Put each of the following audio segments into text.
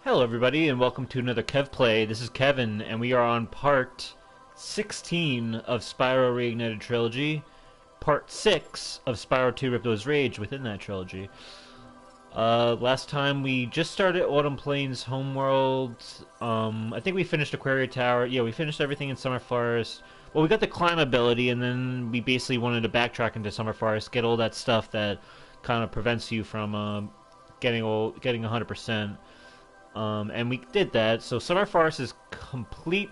Hello everybody and welcome to another Kev Play. This is Kevin and we are on part 16 of Spyro Reignited Trilogy, part 6 of Spyro 2 Ripto's Rage within that trilogy. Last time we just started Autumn Plains Homeworld. I think we finished Aquaria Tower. Yeah, we finished everything in Summer Forest. Well, we got the climb ability and then we basically wanted to backtrack into Summer Forest, get all that stuff that kind of prevents you from getting 100%. And we did that, so Summer Forest is complete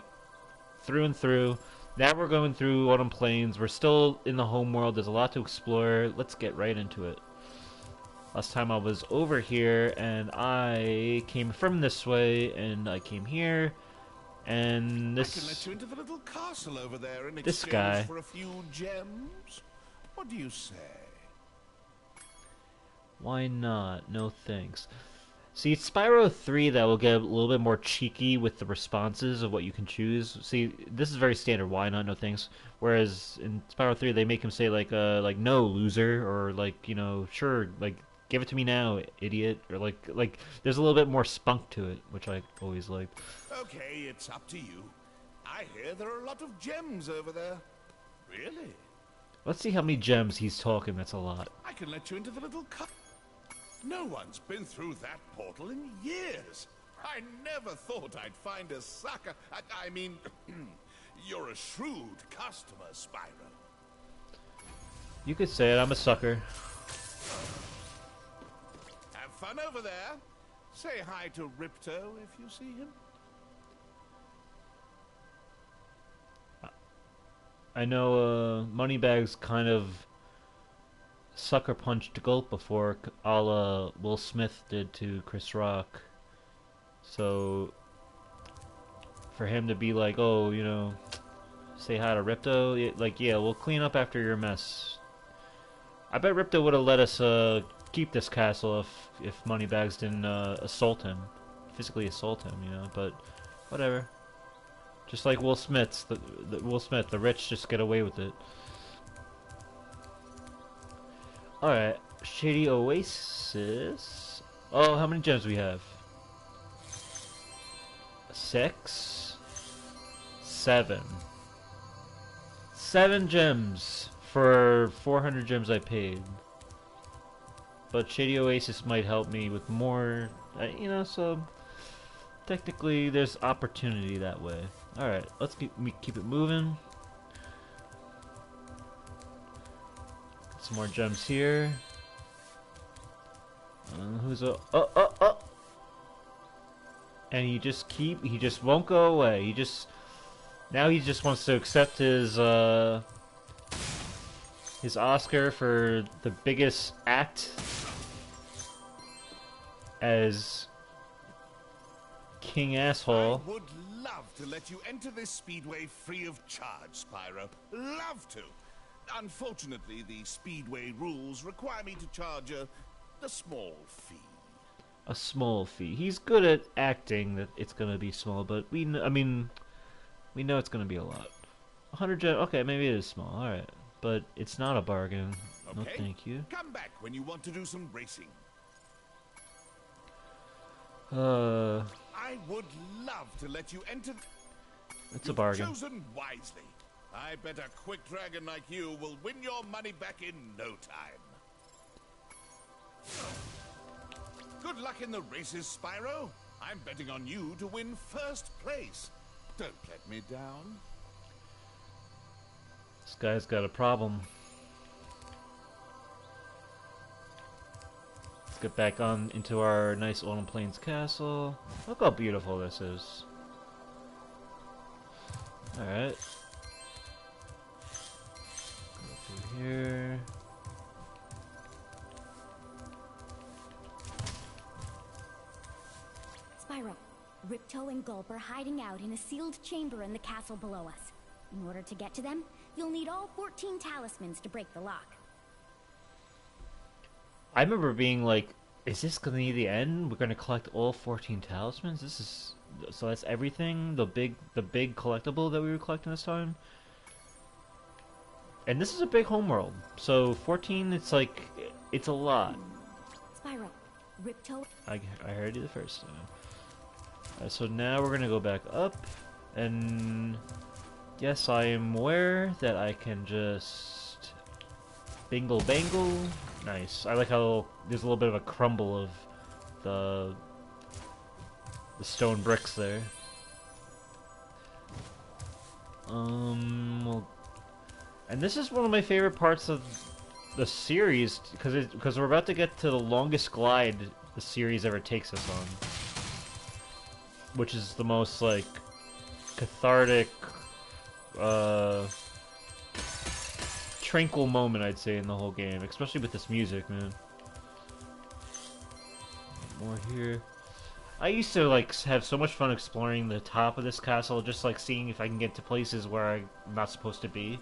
through and through. Now we're going through Autumn Plains. We're still in the home world. There's a lot to explore. Let's get right into it. Last time I was over here, and I came from this way, and I came here, and this... I can let you into the little castle over there in this exchange guy. for a few gems. What do you say? Why not? No thanks. See, it's Spyro 3 that will get a little bit more cheeky with the responses of what you can choose. See, this is very standard. Why not? No thanks. Whereas in Spyro 3, they make him say like no, loser, or like, you know, sure, like give it to me now, idiot, or like there's a little bit more spunk to it, which I always liked. Okay, it's up to you. I hear there are a lot of gems over there. Really? Let's see how many gems he's talking. That's a lot. I can let you into the little No one's been through that portal in years. I never thought I'd find a sucker. I mean, you're a shrewd customer, Spyro. You could say it. I'm a sucker. Have fun over there. Say hi to Ripto if you see him. I know Moneybags kind of sucker punched Gulp before, a la Will Smith did to Chris Rock. So for him to be like, oh, you know, say hi to Ripto, like, yeah, we'll clean up after your mess. I bet Ripto would have let us keep this castle if Moneybags didn't assault him, physically assault him, you know. But whatever. Just like Will Smith's, Will Smith, the rich just get away with it. Alright, Shady Oasis. Oh, how many gems do we have? 6? 7. 7 gems for 400 gems I paid. But Shady Oasis might help me with more, you know, so technically there's opportunity that way. Alright, let's keep it moving. Some more gems here. Who's a and he just won't go away. He just wants to accept his Oscar for the biggest act as King Asshole. I would love to let you enter this speedway free of charge, Spyro. Love to. Unfortunately, the Speedway rules require me to charge a small fee. A small fee. He's good at acting that it's gonna be small, but we know it's gonna be a lot. 100 gems. Okay, maybe it is small. All right, but it's not a bargain. Okay. No, thank you. Come back when you want to do some racing. I would love to let you enter. It's a bargain. You've chosen wisely. I bet a quick dragon like you will win your money back in no time. Good luck in the races, Spyro. I'm betting on you to win first place. Don't let me down. This guy's got a problem. Let's get back on into our nice Autumn Plains castle. Look how beautiful this is. Alright. Here. Spyro, Ripto and Gulp are hiding out in a sealed chamber in the castle below us. In order to get to them, you'll need all 14 talismans to break the lock. I remember being like, is this gonna be the end? We're gonna collect all 14 talismans? So that's everything? The big collectible that we were collecting this time? And this is a big homeworld, so 14, it's like, it's a lot. Spyro, Ripto... I heard you the first time. So now we're gonna go back up, and yes, I am aware that I can just bingle bangle. Nice. I like how there's a little bit of a crumble of the stone bricks there. Well, and this is one of my favorite parts of the series because we're about to get to the longest glide the series ever takes us on, which is the most like cathartic, tranquil moment I'd say in the whole game, especially with this music, man. More here. I used to like have so much fun exploring the top of this castle, just like seeing if I can get to places where I'm not supposed to be.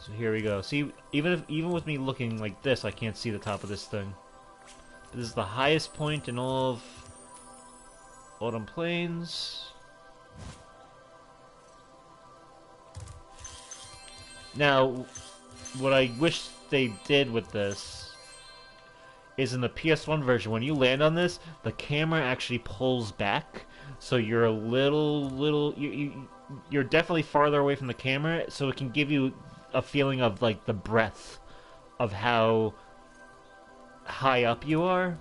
So here we go. See, even with me looking like this, I can't see the top of this thing. This is the highest point in all of Autumn Plains. Now, what I wish they did with this is in the PS1 version, when you land on this, the camera actually pulls back, so you're a you're definitely farther away from the camera, so it can give you a feeling of like the breadth of how high up you are.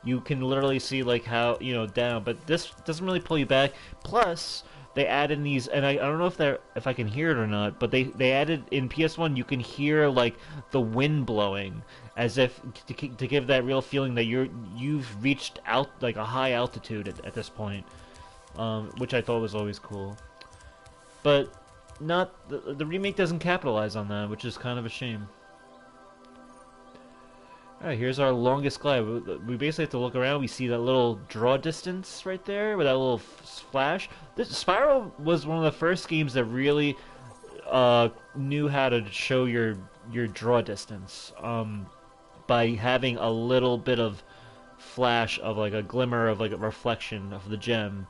You can literally see like how, you know, down, but this doesn't really pull you back. Plus, they added in these, and I don't know if I can hear it or not, but they added in PS1 you can hear like the wind blowing, as if to give that real feeling that you've reached out like a high altitude at this point, which I thought was always cool. But not the remake doesn't capitalize on that, which is kind of a shame. Alright, here's our longest glide. We basically have to look around. We see that little draw distance right there with that little flash. Spyro was one of the first games that really knew how to show your draw distance by having a little bit of flash of like a glimmer of like a reflection of the gem.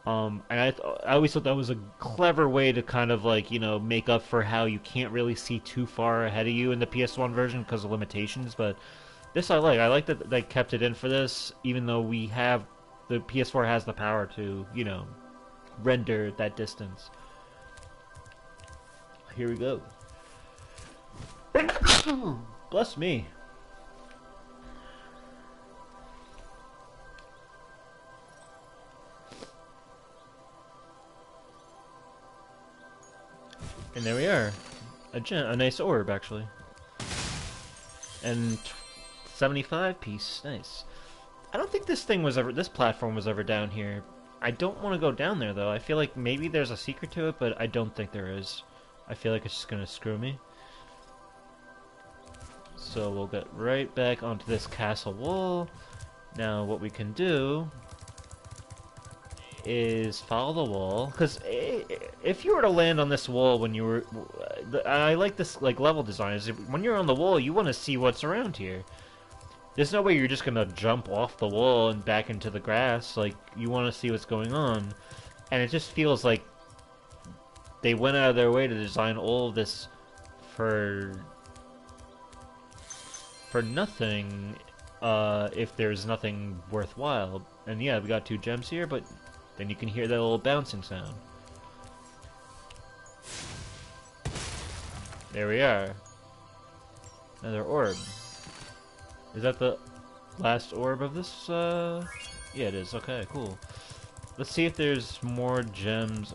And I always thought that was a clever way to kind of like, you know, make up for how you can't really see too far ahead of you in the PS1 version because of limitations. But this I like that they kept it in for this, even though we have the PS4 has the power to, you know, render that distance. Here we go. Bless me. And there we are, a nice orb actually, and 75 piece, nice. I don't think this platform was ever down here. I don't want to go down there though. I feel like maybe there's a secret to it, but I don't think there is. I feel like it's just gonna screw me. So we'll get right back onto this castle wall. Now what we can do is follow the wall, because if you were to land on this wall when you were, I like this like level design, is when you're on the wall you want to see what's around here. There's no way you're just gonna jump off the wall and back into the grass. Like, you want to see what's going on, and it just feels like they went out of their way to design all of this for nothing, if there's nothing worthwhile. And yeah, we got 2 gems here, but then you can hear that little bouncing sound. There we are. Another orb. Is that the last orb of this? Yeah, it is. Okay, cool. Let's see if there's more gems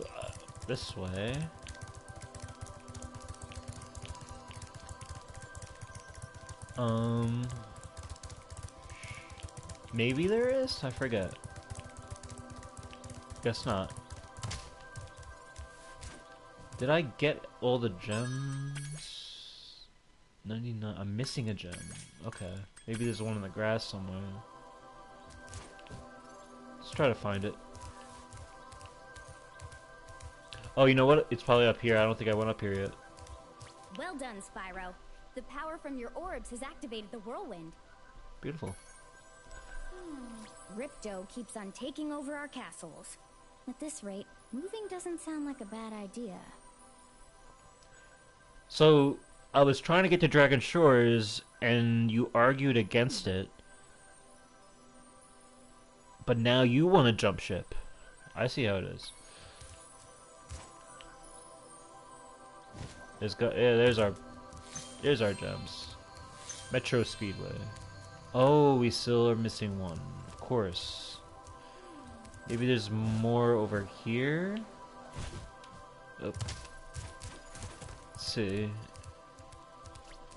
this way. Maybe there is? I forget. Guess not. Did I get all the gems? 99. I'm missing a gem. Okay. Maybe there's one in the grass somewhere. Let's try to find it. Oh, you know what? It's probably up here. I don't think I went up here yet. Well done, Spyro. The power from your orbs has activated the whirlwind. Beautiful. Ripto keeps on taking over our castles. At this rate, moving doesn't sound like a bad idea. So, I was trying to get to Dragon Shores, and you argued against it. But now you want to jump ship. I see how it is. There's our gems. Metro Speedway. Oh, we still are missing one. Of course. Maybe there's more over here? Oh. Let's see.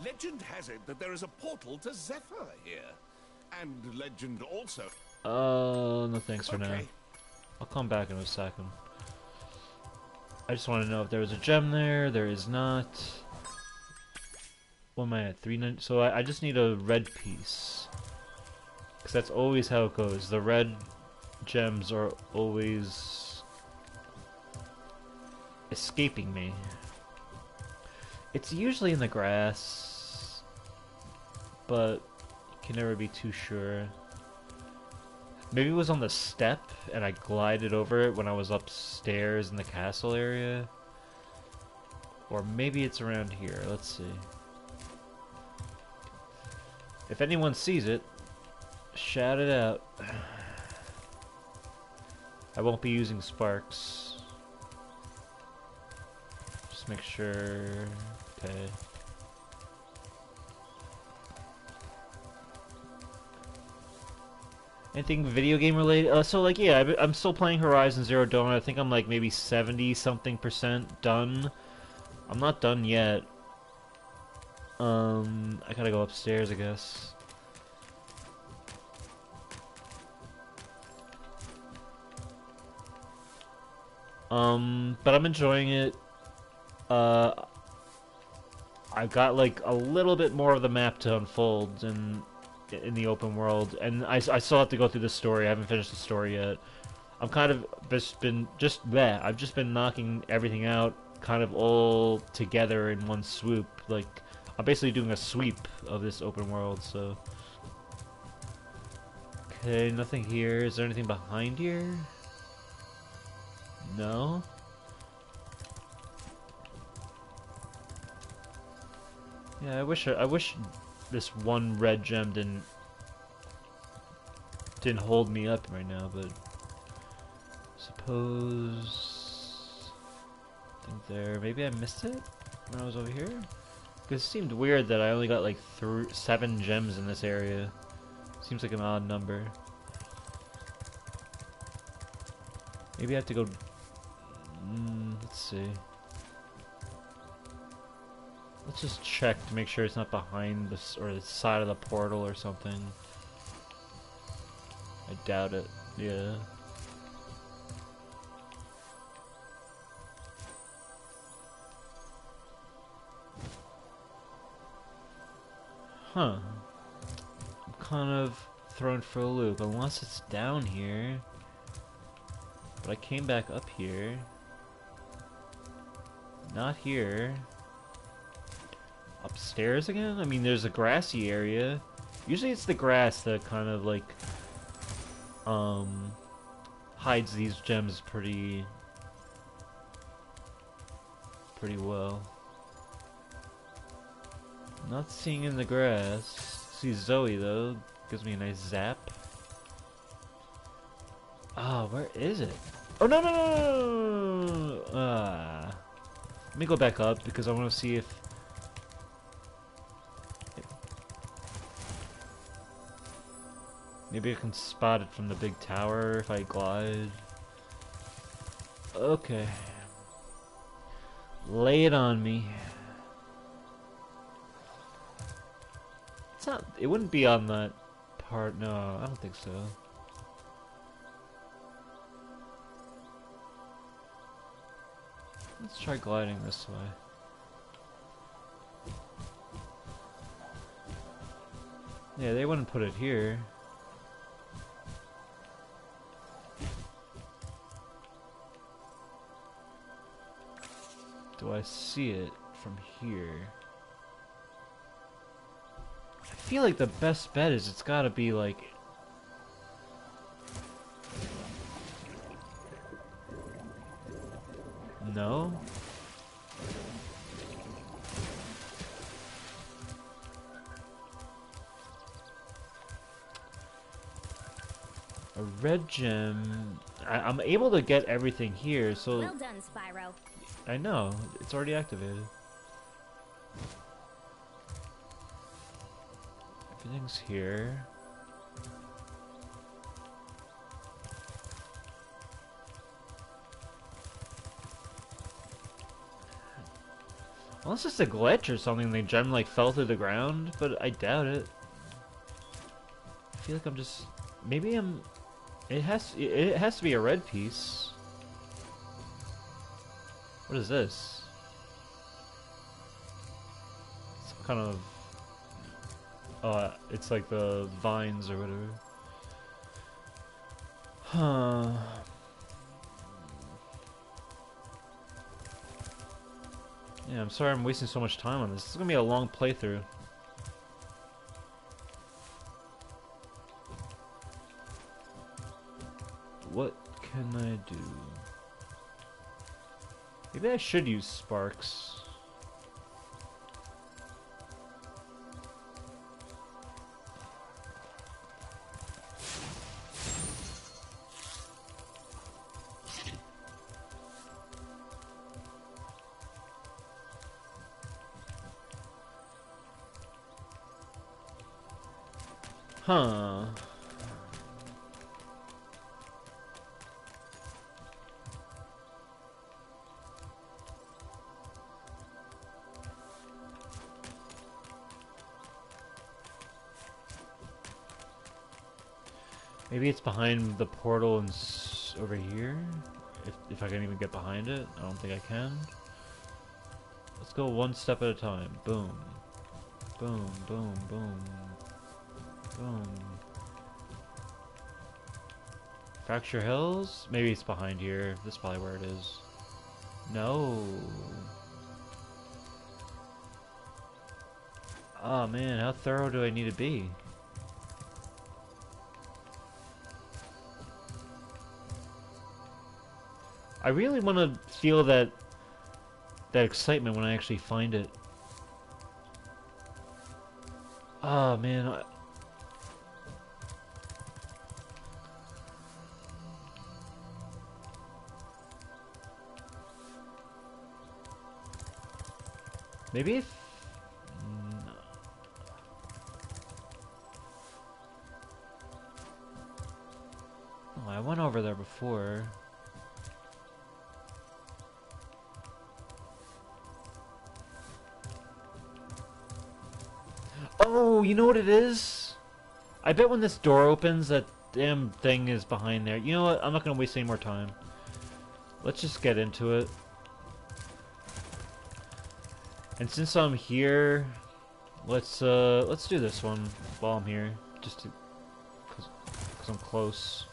Legend has it that there is a portal to Zephyr here. And legend also... No thanks for now. Okay. I'll come back in a second. I just want to know if there was a gem there. There is not. What am I at? 390. So I just need a red piece. Because that's always how it goes. The red gems are always escaping me. It's usually in the grass, but you can never be too sure. Maybe it was on the step and I glided over it when I was upstairs in the castle area. Or maybe it's around here. Let's see. If anyone sees it, shout it out. I won't be using sparks. Just make sure. Okay. Anything video game related? So like, yeah, I'm still playing Horizon Zero Dawn. I think I'm like maybe 70-something% done. I'm not done yet. I gotta go upstairs, I guess. But I'm enjoying it. I got like a little bit more of the map to unfold in the open world, and I still have to go through the story. I haven't finished the story yet. I'm kind of I've just been knocking everything out kind of all together in one swoop. Like, I'm basically doing a sweep of this open world, so. Okay, nothing here. Is there anything behind here? No? Yeah, I wish this one red gem didn't hold me up right now, but suppose think there. Maybe I missed it when I was over here. Because it seemed weird that I only got like 7 gems in this area. Seems like an odd number. Maybe I have to go. Let's see. Let's just check to make sure it's not behind this or the side of the portal or something. I doubt it. Yeah. Huh. I'm kind of thrown for a loop, unless it's down here. But I came back up here. Not here. Upstairs again? I mean, there's a grassy area. Usually it's the grass that kind of like hides these gems pretty well. Not seeing in the grass. See Zoe though. Gives me a nice zap. Ah, where is it? Oh no no no! Let me go back up because I want to see if. Maybe I can spot it from the big tower if I glide. Okay. Lay it on me. It's not. It wouldn't be on that part. No, I don't think so. Let's try gliding this way. Yeah, they wouldn't put it here. Do I see it from here? I feel like the best bet is it's gotta be like... No? A red gem. I'm able to get everything here, so... Well done, Spyro. I know. It's already activated. Everything's here. Unless it's a glitch or something, the gem like fell through the ground, but I doubt it. I feel like I'm just... Maybe I'm... It has to be a red piece. What is this? Some kind of... it's like the vines or whatever. Huh. Yeah, I'm sorry I'm wasting so much time on this. This is gonna be a long playthrough. What can I do? Maybe I should use sparks. Huh. Maybe it's behind the portal and over here? If I can even get behind it? I don't think I can. Let's go one step at a time. Boom. Boom, boom, boom. Boom. Fracture Hills? Maybe it's behind here. This is probably where it is. No. Oh man, how thorough do I need to be? I really want to feel that excitement when I actually find it. Oh man. Maybe if... No. Oh, I went over there before. Oh, you know what it is? I bet when this door opens, that damn thing is behind there. You know what? I'm not gonna waste any more time. Let's just get into it. And since I'm here, let's do this one while I'm here, just to, cause I'm close.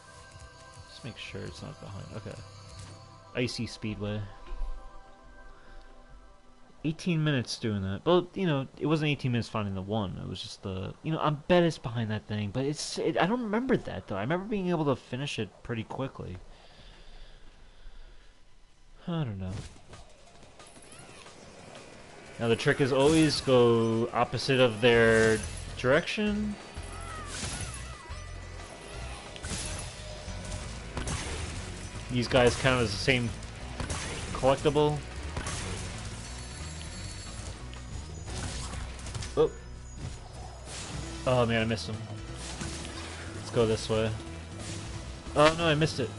Just make sure it's not behind. Okay. Icy Speedway. 18 minutes doing that. Well, you know, it wasn't 18 minutes finding the one. It was just the, you know, I bet it's behind that thing, but I don't remember that though. I remember being able to finish it pretty quickly. I don't know. Now the trick is always go opposite of their direction. These guys count as the same collectible. Oh. Oh man, I missed him. Let's go this way. Oh no, I missed it.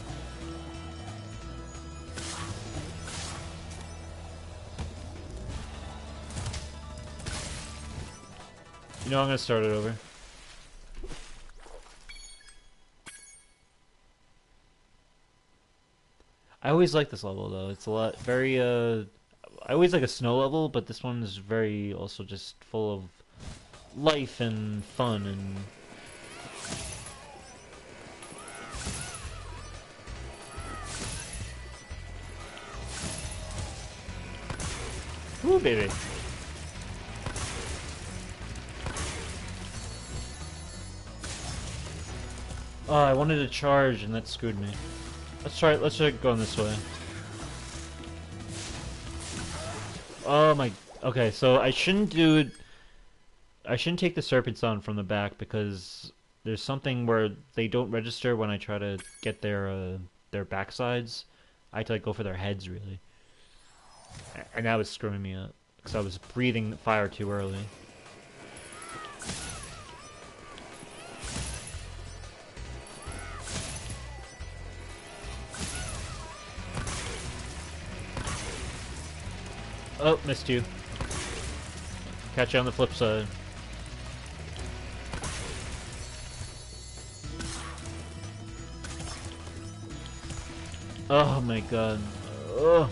You know, I'm gonna start it over. I always like this level though. It's a lot very I always like a snow level, but this one is very also just full of life and fun and ooh baby. Oh, I wanted to charge and that screwed me. Let's try going this way. Oh my, okay, so I shouldn't do it. I shouldn't take the serpents on from the back because there's something where they don't register when I try to get their backsides. I had to like go for their heads really, and that was screwing me up because I was breathing fire too early. Oh, missed you. Catch you on the flip side. Oh my god. Ugh.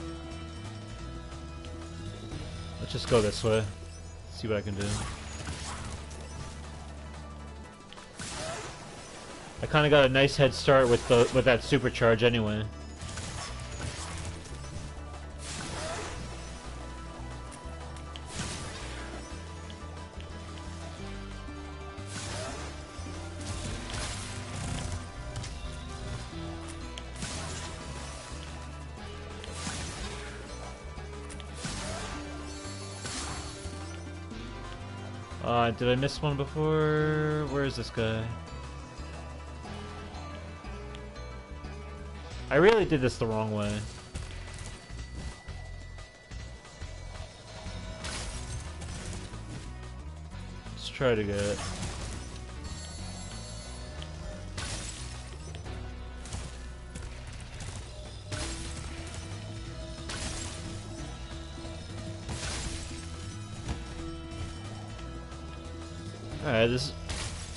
Let's just go this way. See what I can do. I kind of got a nice head start with that supercharge anyway. Did I miss one before? Where is this guy? I really did this the wrong way. Let's try to get it. Alright,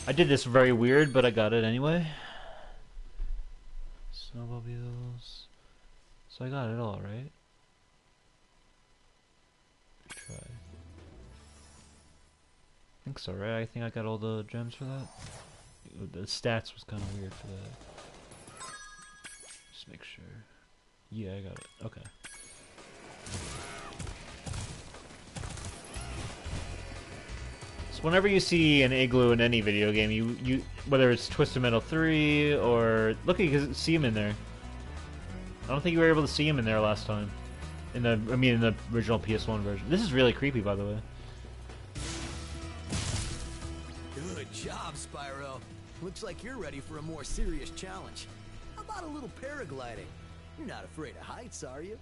I did this very weird, but I got it anyway. Snowmobiles. So I got it all, right? Try. I think so, right? I think I got all the gems for that. The stats was kind of weird for that. Just make sure. Yeah, I got it. Okay. So whenever you see an igloo in any video game, you whether it's Twisted Metal 3 or look, you can see him in there. I don't think you were able to see him in there last time. In the original PS1 version. This is really creepy, by the way. Good job, Spyro. Looks like you're ready for a more serious challenge. How about a little paragliding? You're not afraid of heights, are you?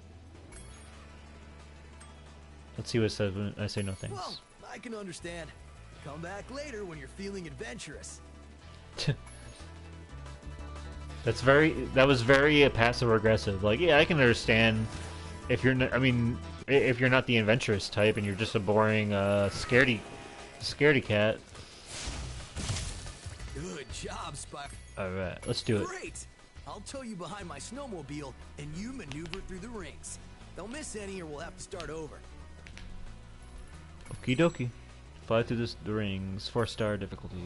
Let's see what it says when I say no thanks. Well, I can understand. Come back later when you're feeling adventurous. That was very passive aggressive. Like, yeah, I can understand if you're not, if you're not the adventurous type and you're just a boring scaredy cat. Good job, Spyro. All right, let's do it. Great. I'll tow you behind my snowmobile and you maneuver through the rings. Don't miss any or we'll have to start over. Okie dokie. Fly through the rings. 4-star difficulty.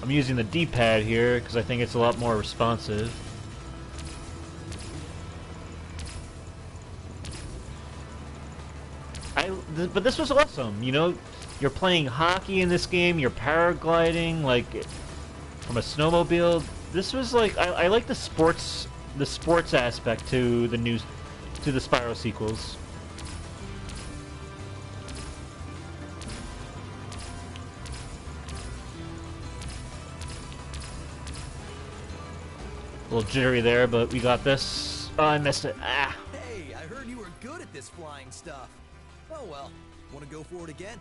I'm using the D-pad here because I think it's a lot more responsive. But this was awesome, you know? You're playing hockey in this game, you're paragliding, like, from a snowmobile. This was like, I like the sports aspect to the Spyro sequels. A little jittery there, but we got this. Oh, I missed it. Ah. Hey, I heard you were good at this flying stuff. Oh well, want to go for it again?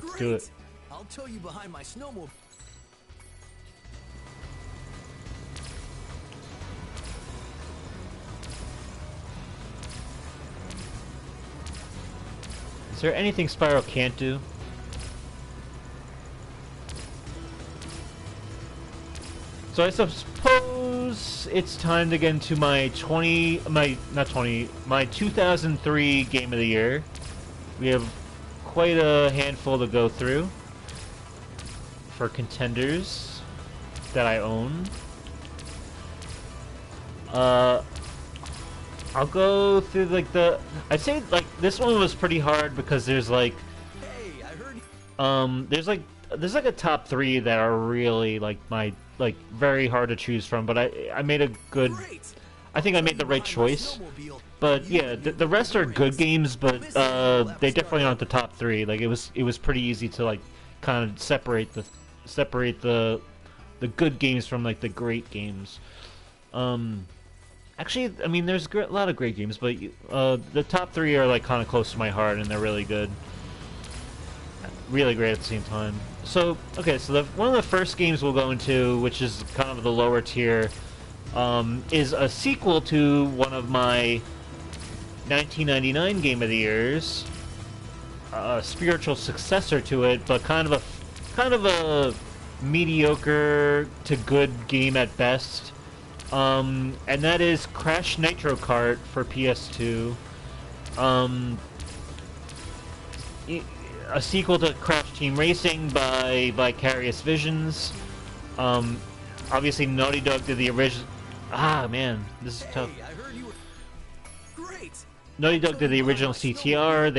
Let's do it. I'll tow you behind my snowmobile. Is there anything Spyro can't do? So I suppose it's time to get into my 2003 Game of the Year. We have quite a handful to go through for contenders that I own. I'll go through like I'd say like this one was pretty hard because there's like Hey, I heard there's like a top 3 that are really like very hard to choose from, but I made a good. Great. I think I made the right choice. Snowmobile. But yeah, the rest are good games, but they definitely aren't the top three. Like it was pretty easy to like kind of separate the good games from like the great games. Actually, I mean, there's a lot of great games, but the top three are like kind of close to my heart, and they're really good, really great at the same time. So okay, so one of the first games we'll go into, which is kind of the lower tier, is a sequel to one of my 1999 Game of the Years, a spiritual successor to it, but kind of a mediocre to good game at best. And that is Crash Nitro Kart for PS2. A sequel to Crash Team Racing by Vicarious Visions. Obviously Naughty Dog did the original. Ah, man, this is tough. I heard you were great. Naughty Dog did the original CTR.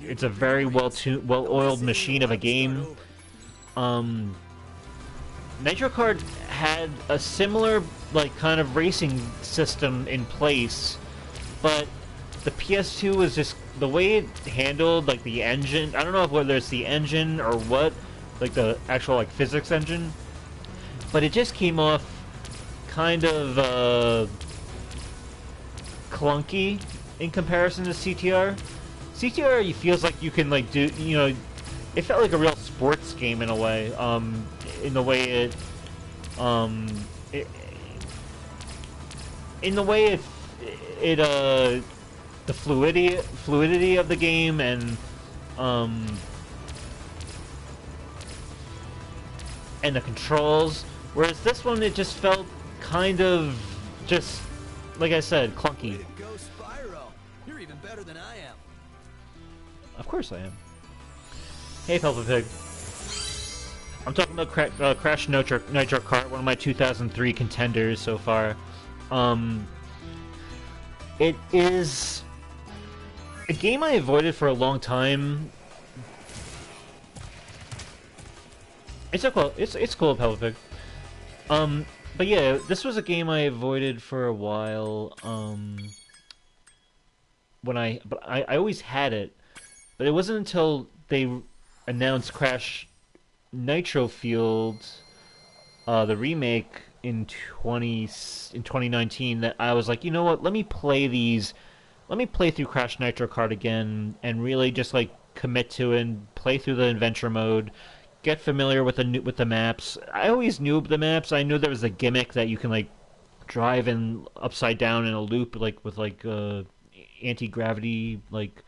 It's a very well-oiled machine of a game. Nitro Kart had a similar, like, kind of racing system in place, but the PS2 was just the way it handled, like, the engine. I don't know whether it's the engine or what, like the actual like physics engine, but it just came off kind of clunky in comparison to CTR. CTR, it feels like you can like do, you know, it felt like a real sports game in a way. In the way the fluidity of the game and the controls. Whereas this one, it just felt kind of just, like I said, clunky. Way to go, Spyro. You're even better than I am. Of course I am. Hey, Peppa Pig. I'm talking about Crash Nitro Kart, one of my 2003 contenders so far. It is a game I avoided for a long time. It's cool, Peppa Pig. But yeah, this was a game I avoided for a while. I always had it, but it wasn't until they announced Crash Nitro Field, the remake in 2019, that I was like, you know what? Let me play through Crash Nitro Kart again and really just like commit to it and play through the adventure mode. Get familiar with the maps. I always knew the maps. I knew there was a gimmick that you can like drive in upside down in a loop, like with like anti-gravity like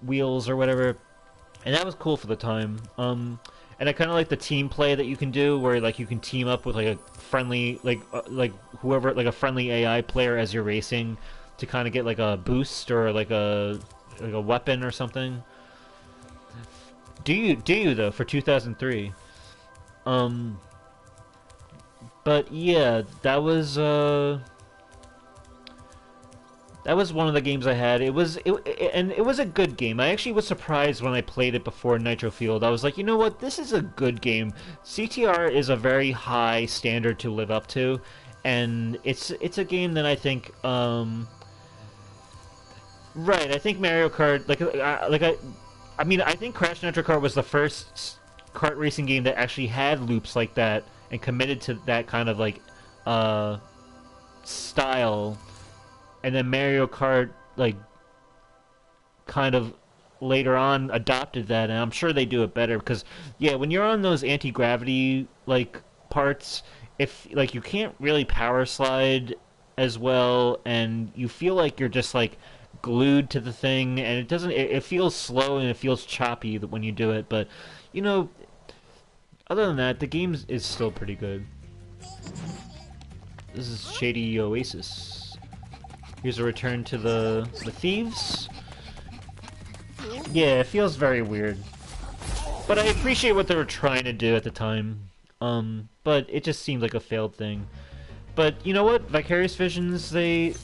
wheels or whatever, and that was cool for the time. And I kind of like the team play that you can do, where like you can team up with like a friendly like whoever, like a friendly AI player as you're racing, to kind of get like a boost or like a weapon or something. Do you though, for 2003? But yeah, that was one of the games I had. It was a good game. I actually was surprised when I played it before Nitro Field. I was like, you know what? This is a good game. CTR is a very high standard to live up to, and it's a game that I think right. I think Mario Kart, I mean, I think Crash Nitro Kart was the first kart racing game that actually had loops like that and committed to that kind of like style. And then Mario Kart, like, kind of later on adopted that, and I'm sure they do it better because, yeah, when you're on those anti-gravity like parts, if like you can't really power slide as well, and you feel like you're just like glued to the thing, and it feels slow and it feels choppy when you do it, but you know, other than that, the game is still pretty good. This is Shady Oasis. Here's a return to the thieves. Yeah, it feels very weird, but I appreciate what they were trying to do at the time. But it just seemed like a failed thing. But you know what? Vicarious Visions, they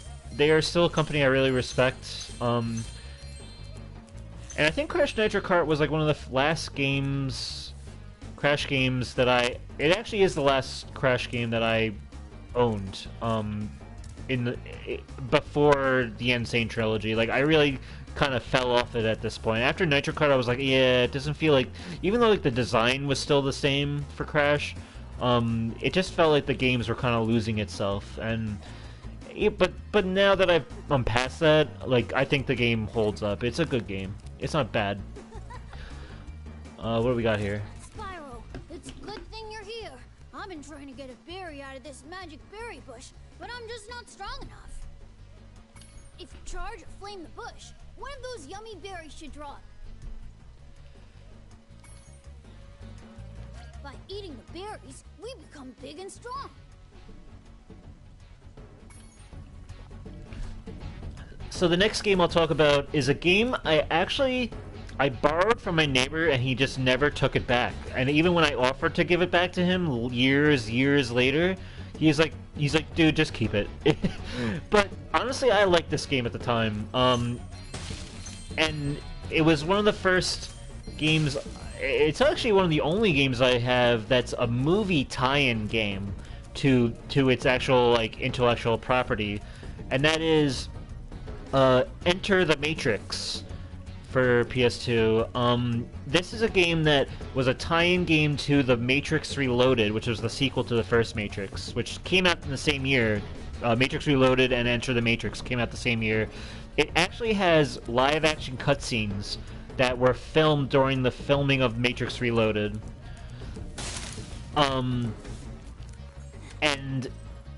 are still a company I really respect. And I think Crash Nitro Kart was like one of the last Crash games that it actually is the last Crash game that I owned. before the Insane trilogy. Like I really kind of fell off it at this point. After Nitro Kart, I was like, yeah, it doesn't feel like, even though like the design was still the same for Crash, it just felt like the games were kind of losing itself. And but now that I'm past that, like I think the game holds up. It's a good game. It's not bad. What do we got here? Spyro, it's a good thing you're here. I've been trying to get a berry out of this magic berry bush, but I'm just not strong enough. If you charge or flame the bush, one of those yummy berries should drop. By eating the berries, we become big and strong. So the next game I'll talk about is a game I borrowed from my neighbor and he just never took it back. And even when I offered to give it back to him years later, he's like, dude, just keep it. But honestly, I liked this game at the time. And it was one of the first games. It's actually one of the only games I have that's a movie tie-in game to its actual like intellectual property, and that is Enter the Matrix for PS2. This is a game that was a tie-in game to The Matrix Reloaded, which was the sequel to the first Matrix, which came out in the same year. Matrix Reloaded and Enter the Matrix came out the same year. It actually has live-action cutscenes that were filmed during the filming of Matrix Reloaded. And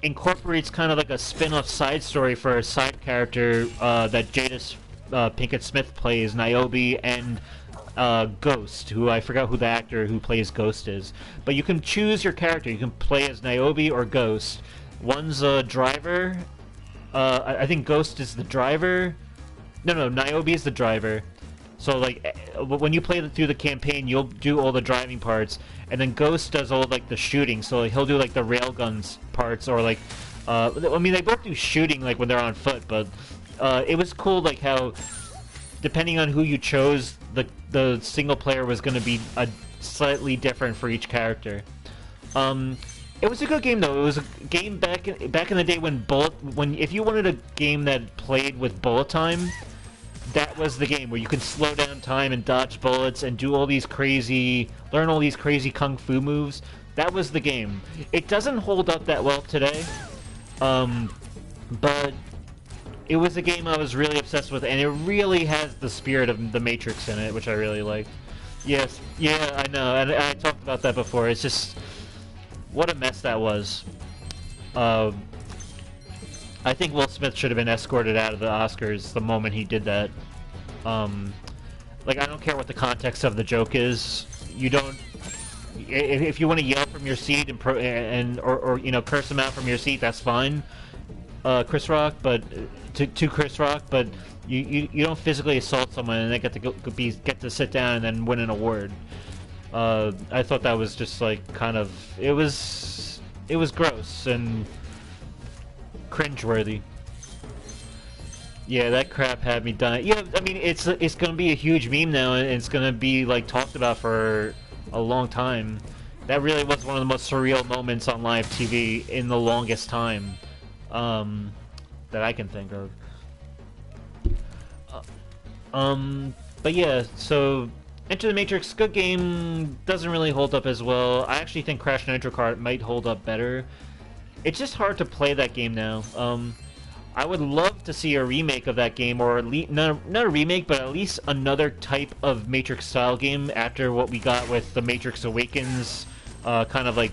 incorporates kind of like a spin-off side story for a side character that Jada Pinkett Smith plays, Niobe, and Ghost, who I forgot who the actor who plays Ghost is. But you can choose your character. You can play as Niobe or Ghost. One's a driver. I think Ghost is the driver. No, Niobe is the driver. So like when you play through the campaign, you'll do all the driving parts, and then Ghost does all like the shooting. So like, he'll do like the railguns parts, or like I mean they both do shooting like when they're on foot, but it was cool like how depending on who you chose, the single player was going to be slightly different for each character. It was a good game though. It was a game back in the day when if you wanted a game that played with bullet time, that was the game where you can slow down time and dodge bullets and do learn all these crazy kung fu moves. That was the game. It doesn't hold up that well today, but it was a game I was really obsessed with, and it really has the spirit of the Matrix in it, which I really liked. Yes, yeah, I know, and I talked about that before. It's just what a mess that was. I think Will Smith should have been escorted out of the Oscars the moment he did that. Like, I don't care what the context of the joke is. You don't. If you want to yell from your seat or you know curse him out from your seat, that's fine. Chris Rock, but to Chris Rock, but you don't physically assault someone and they get to sit down and then win an award. I thought that was just like kind of it was gross and cringeworthy. Yeah, that crap had me dying. Yeah, I mean it's gonna be a huge meme now, and it's gonna be like talked about for a long time. That really was one of the most surreal moments on live TV in the longest time that I can think of. But yeah, so Enter the Matrix, good game, doesn't really hold up as well. I actually think Crash Nitro Kart might hold up better. It's just hard to play that game now. I would love to see a remake of that game, or at least not a remake, but at least another type of Matrix-style game after what we got with the Matrix Awakens kind of like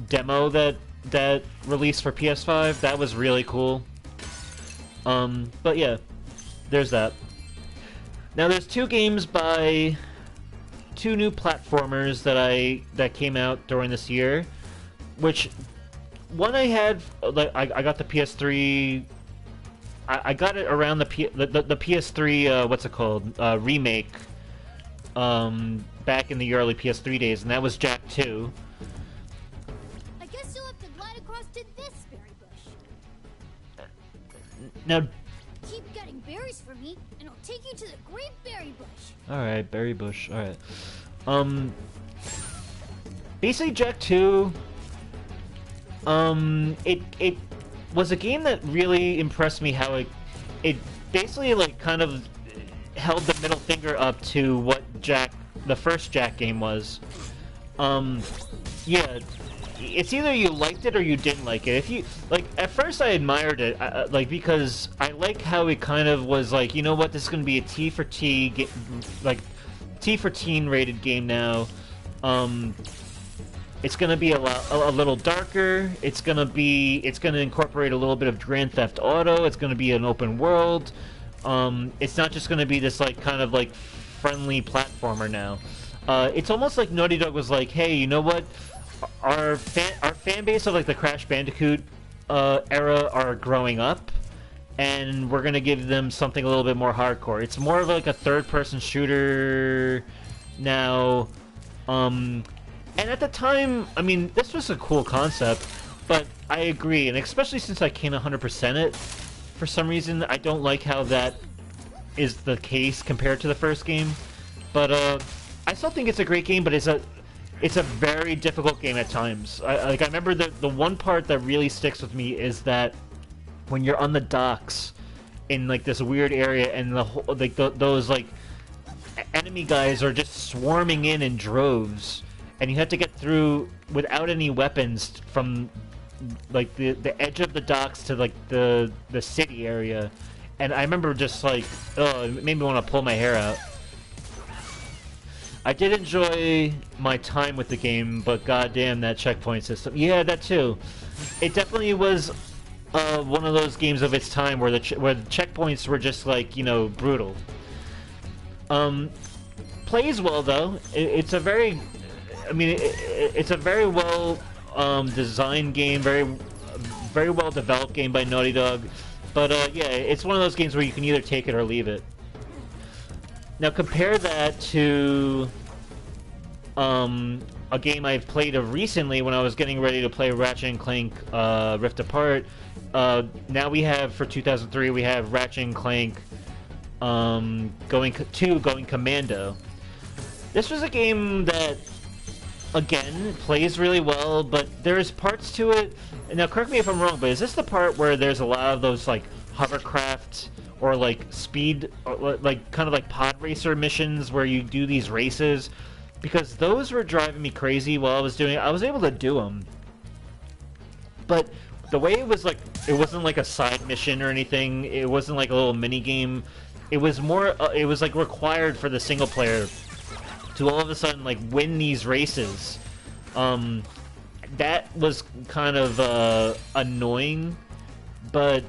demo that released for PS5. That was really cool. But yeah, there's that. Now there's two games by two new platformers that came out during this year, which one I had like I got the PS3. I got it around the PS3 what's it called remake back in the early PS3 days, and that was Jack 2. I guess you'll have to glide across to this berry bush. Now Keep getting berries for me, and I'll take you to the great berry bush. alright, berry bush, alright. Basically Jack 2 It was a game that really impressed me. How it basically like kind of held the middle finger up to what the first Jak game was. Yeah, it's either you liked it or you didn't like it. If you like, at first I admired it, like because I like how it kind of was like, you know what, this is gonna be a T for T, like T for teen rated game now. It's gonna be a little darker. It's gonna incorporate a little bit of Grand Theft Auto. It's gonna be an open world. It's not just gonna be this like kind of like friendly platformer now. It's almost like Naughty Dog was like, hey, you know what? Our fan base of like the Crash Bandicoot era are growing up, and we're gonna give them something a little bit more hardcore. It's more of like a third-person shooter now. And at the time, I mean, this was a cool concept, but I agree, and especially since I can't 100% it, for some reason, I don't like how that is the case compared to the first game. But I still think it's a great game, but it's a very difficult game at times. I remember the one part that really sticks with me is that when you're on the docks in like this weird area, and those like enemy guys are just swarming in droves, and you have to get through without any weapons from like the edge of the docks to like the city area. And I remember just like, oh, it made me want to pull my hair out. I did enjoy my time with the game, but goddamn that checkpoint system. Yeah, that too. It definitely was one of those games of its time where the checkpoints were just like, you know, brutal. Plays well though. It's a very, I mean, it's a very well designed game, very well developed game by Naughty Dog. But yeah, it's one of those games where you can either take it or leave it. Now compare that to a game I've played recently when I was getting ready to play Ratchet & Clank Rift Apart. Now we have, for 2003, we have Ratchet & Clank going Commando. This was a game that, again, plays really well, but there's parts to it. Now, correct me if I'm wrong, but is this the part where there's a lot of those like hovercraft or like speed, or like kind of like pod racer missions where you do these races? Because those were driving me crazy while I was doing it. I was able to do them, but the way it was like, it wasn't like a side mission or anything. It wasn't like a little mini game. It was more. It was like required for the single player to all of a sudden like win these races. That was kind of annoying, but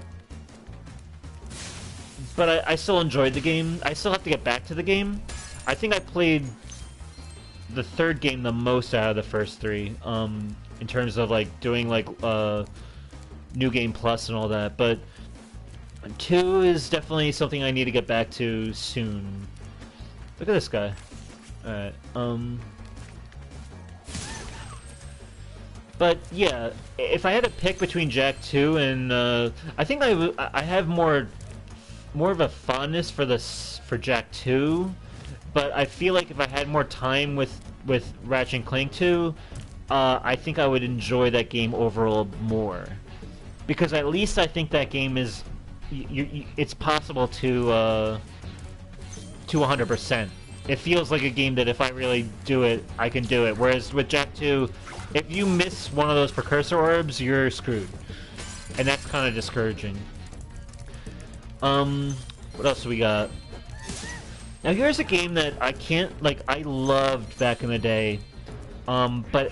I still enjoyed the game. I still have to get back to the game. I think I played the third game the most out of the first three, in terms of like doing like New Game Plus and all that. But 2 is definitely something I need to get back to soon. Look at this guy. Alright, but yeah, if I had to pick between Jak 2 and I think I have more of a fondness for Jak 2, but I feel like if I had more time with Ratchet & Clank 2, I think I would enjoy that game overall more, because at least I think that game is it's possible to 100%. It feels like a game that if I really do it, I can do it. Whereas with Jak 2, if you miss one of those precursor orbs, you're screwed. And that's kind of discouraging. What else do we got? Now here's a game that I loved back in the day. But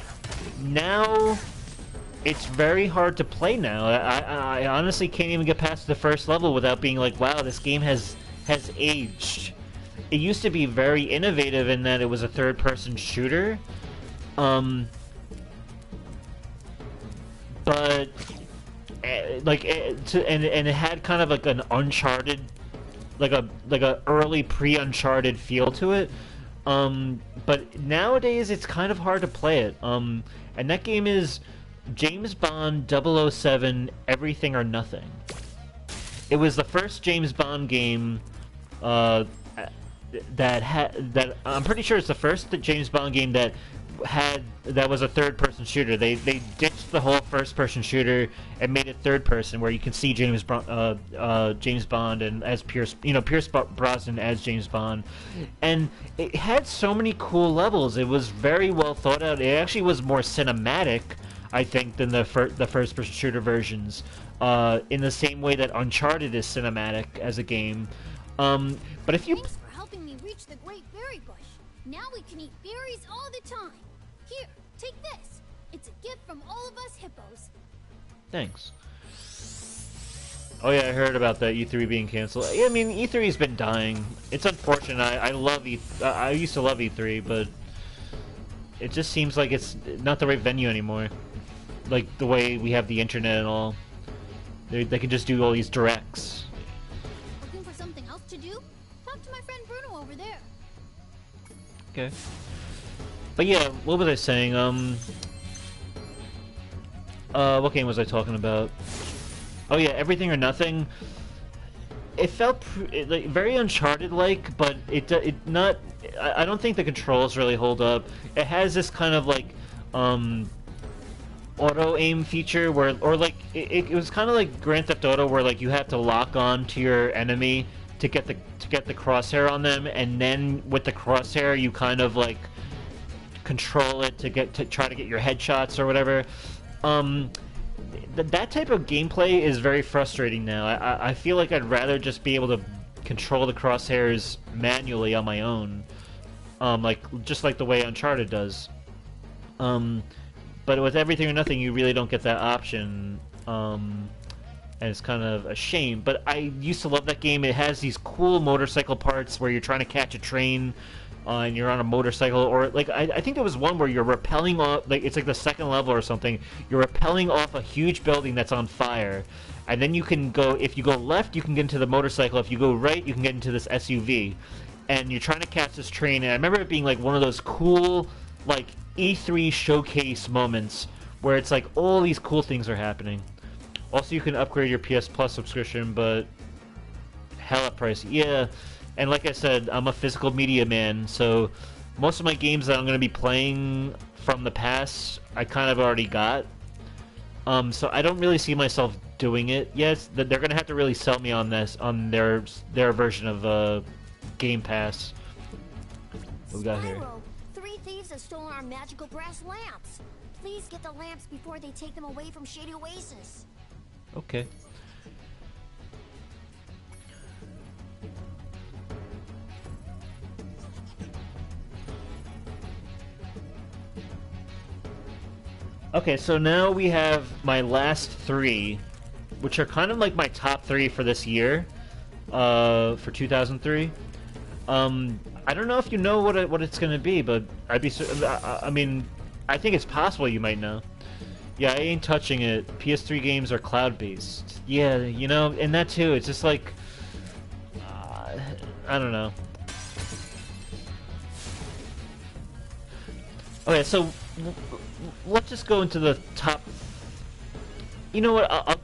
now it's very hard to play now. I honestly can't even get past the first level without being like, wow, this game has aged. It used to be very innovative in that it was a third-person shooter, but like and it had kind of like an Uncharted, like a early pre-Uncharted feel to it. But nowadays it's kind of hard to play it. And that game is James Bond 007 Everything or Nothing. It was the first James Bond game that I'm pretty sure it's the first James Bond game that that was a third-person shooter. They ditched the whole first-person shooter and made it third-person, where you can see James Bond and as Pierce Brosnan as James Bond, and it had so many cool levels. It was very well thought out. It actually was more cinematic, I think, than the first-person shooter versions. In the same way that Uncharted is cinematic as a game. But if you Thanks for helping me reach the Great Berry Bush. Now we can eat berries all the time. Here, take this. It's a gift from all of us hippos. Thanks. Oh yeah, I heard about that E3 being canceled. Yeah, I mean, E3's been dying. It's unfortunate. I love I used to love E3, but it just seems like it's not the right venue anymore. Like the way we have the internet and all. They can just do all these directs. Looking for something else to do? Talk to my friend Bruno over there. Okay. But yeah, what was I saying? What game was I talking about? Oh yeah, Everything or Nothing. It felt like very Uncharted-like, but it not. I don't think the controls really hold up. It has this kind of like auto aim feature where, or like it was kind of like Grand Theft Auto, where like you have to lock on to your enemy to get the crosshair on them, and then with the crosshair you kind of like control it to try to get your headshots or whatever. That type of gameplay is very frustrating now. I feel like I'd rather just be able to control the crosshairs manually on my own, just like the way Uncharted does. But with Everything or Nothing, you really don't get that option, and it's kind of a shame. But I used to love that game. It has these cool motorcycle parts where you're trying to catch a train, and you're on a motorcycle, or like I think there was one where you're rappelling off, like it's like the second level or something. You're rappelling off a huge building that's on fire, and then you can go. If you go left, you can get into the motorcycle. If you go right, you can get into this SUV, and you're trying to catch this train. And I remember it being like one of those cool, like E3 showcase moments where it's like all these cool things are happening. Also, you can upgrade your PS Plus subscription, but hella pricey. Yeah, and like I said, I'm a physical media man, so most of my games that I'm going to be playing from the past, I kind of already got. So I don't really see myself doing it. Yes, they're going to have to really sell me on this, on their version of Game Pass. What we got here? Spyro, 3 thieves have stolen our magical brass lamps. Please get the lamps before they take them away from Shady Oasis. Okay. Okay, so now we have my last 3, which are kind of like my top 3 for this year, for 2003. I don't know if you know what it's gonna be, but I'd be. I mean, I think it's possible you might know. Yeah, I ain't touching it. PS3 games are cloud-based. Yeah, you know, and that too. It's just like, I don't know. Okay, so let's just go into the top. You know what?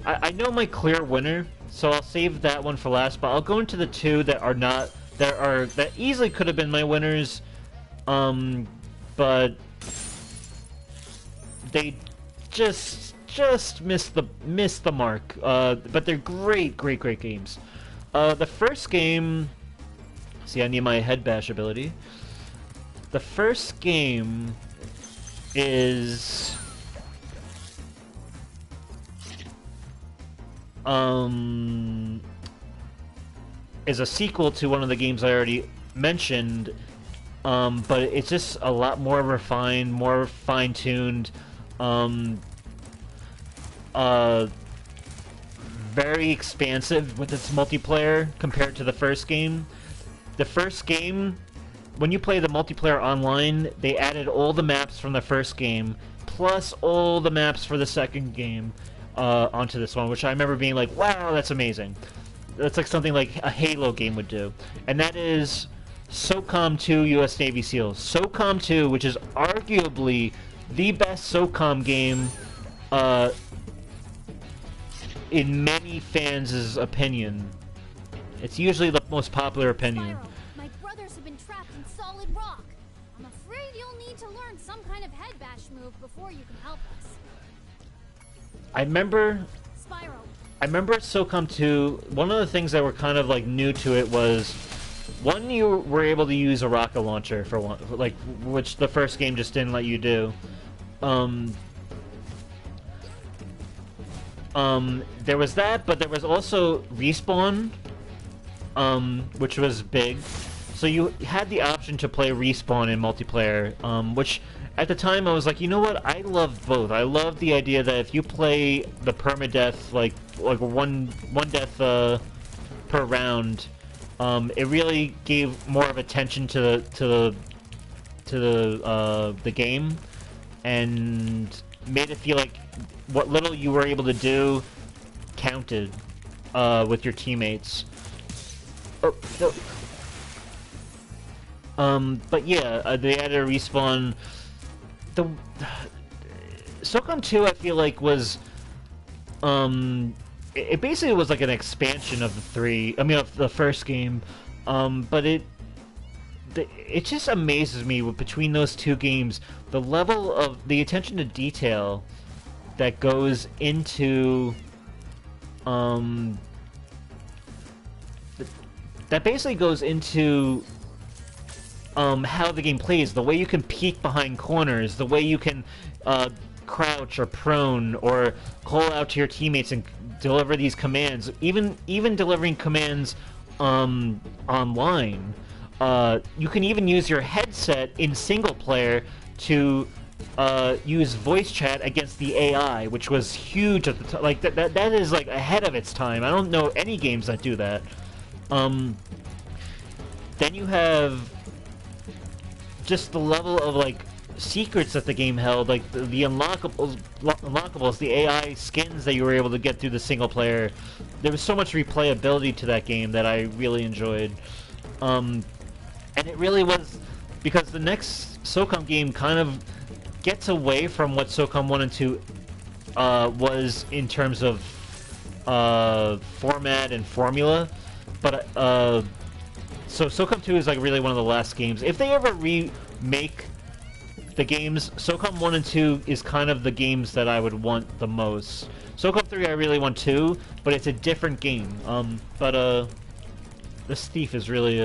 I know my clear winner, so I'll save that one for last. But I'll go into the 2 that are not that easily could have been my winners, but they just missed the mark. But they're great games. The first game. See, I need my head bash ability. The first game is a sequel to one of the games I already mentioned, but it's just a lot more refined, more fine-tuned, very expansive with its multiplayer compared to the first game. The first game, when you play the multiplayer online, they added all the maps from the first game, plus all the maps for the second game, onto this one, which I remember being like, wow, that's amazing. That's like something like a Halo game would do. And that is SOCOM 2 U.S. Navy SEALs. SOCOM 2, which is arguably the best SOCOM game, in many fans' opinion. It's usually the most popular opinion. Spyro, my brothers have been trapped in solid rock. I'm afraid you'll need to learn some kind of head bash move before you can help us. I remember SOCOM 2, one of the things that were kind of like new to it was, one, you were able to use a rocket launcher for one, like, which the first game just didn't let you do. There was that, but there was also respawn, which was big. So you had the option to play respawn in multiplayer, which at the time I was like, you know what? I love both. I love the idea that if you play the permadeath, like one death per round, it really gave more of attention to the game, and made it feel like what little you were able to do counted with your teammates. Oh, no. But yeah, they added a respawn. The SOCOM 2, I feel like, was it basically was like an expansion of of the first game, but it just amazes me between those two games, the level of the attention to detail that goes into that basically goes into how the game plays, the way you can peek behind corners, the way you can crouch or prone or call out to your teammates and deliver these commands, even delivering commands online. You can even use your headset in single player to use voice chat against the AI, which was huge at the time. Like that is like ahead of its time. I don't know any games that do that. Then you have just the level of like secrets that the game held, like the unlockables, the AI skins that you were able to get through the single player. There was so much replayability to that game that I really enjoyed. And it really was, because the next SOCOM game kind of gets away from what SOCOM 1 and 2 was in terms of format and formula, but so SOCOM 2 is like really one of the last games. If they ever remake the games, SOCOM 1 and 2 is kind of the games that I would want the most. SOCOM 3 I really want too, but it's a different game. But this thief is really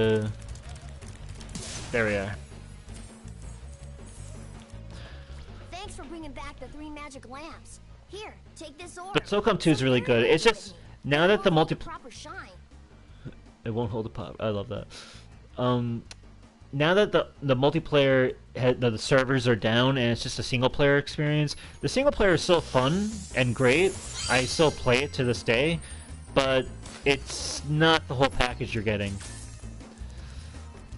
there we are. Thanks for bringing back the 3 magic lamps. Here, take this orb. But SOCOM 2 is really good. It's just now that the Proper shine. It won't hold a pop. I love that. Now that the multiplayer the servers are down and it's just a single player experience, the single player is still fun and great. I still play it to this day, but it's not the whole package you're getting.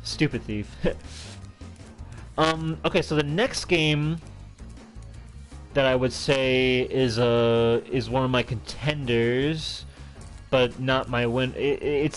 Stupid thief. Okay, so the next game that I would say is one of my contenders, but not my win. It's like